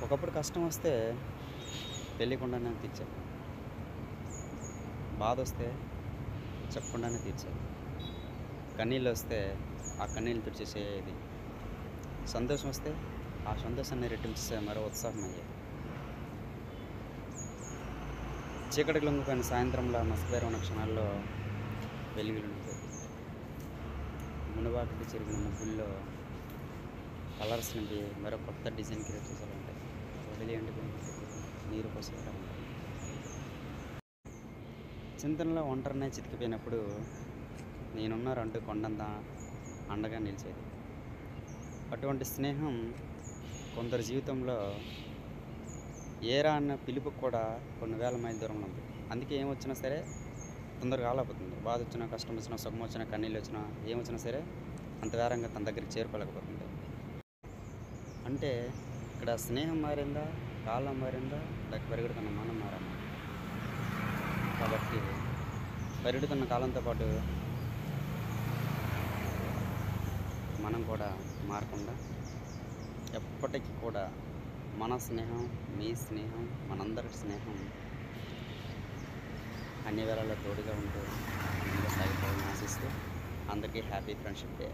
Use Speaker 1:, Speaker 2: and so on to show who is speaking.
Speaker 1: ఒకప్పుడు కష్టం వస్తే తెలియకుండానే తీర్చాను. బాధ వస్తే చెప్పకుండానే తీర్చాను. కన్నీళ్ళు వస్తే ఆ కన్నీళ్ళు తుడిచేసేది. సంతోషం వస్తే ఆ సంతోషాన్ని రెట్టించేసే మరో ఉత్సాహం అయ్యేది. చీకటికి లొంగిపోయిన సాయంత్రంలో మసకబారి ఉన్న క్షణాల్లో వెలుగులు నింపేది. మునువాకిటి చెరిగిన ముగ్గుల్లో కలర్స్ నింపి మరో కొత్త డిజైన్ క్రియేట్ చేసేలాంటాయి. వదిలేయండి నీరు పోసేలా ఉంటాయి. చింతనలో ఒంటరినే చితికిపోయినప్పుడు నేనున్నారంటూ కొండంత అండగా నిలిచేది. అటువంటి స్నేహం కొందరి జీవితంలో ఏరా అన్న పిలుపు కూడా కొన్ని వేల మైళ్ళ దూరంలో ఉంది. అందుకే ఏమొచ్చినా సరే తొందరగా ఆలపోతుంది. బాధ వచ్చినా, కష్టం వచ్చినా, సుఖం వచ్చినా, కన్నీళ్ళు వచ్చినా, ఏమొచ్చినా సరే అంత వేరంగా తన దగ్గరికి చేరుకోలేకపోతుంది. అంటే ఇక్కడ స్నేహం మారిందా, కాలం మారిందా, లేక పెరుగుతున్న మనం మారమ్మా? కాబట్టి పెరుగుతున్న కాలంతో పాటు మనం కూడా మారకుండా ఎప్పటికీ కూడా మన స్నేహం, మీ స్నేహం, మనందరి స్నేహం అన్ని వేళల్లో తోడుగా ఉంటూ ముందుకు సాగిపోవాలని ఆశిస్తూ అందరికీ హ్యాపీ ఫ్రెండ్షిప్ డే.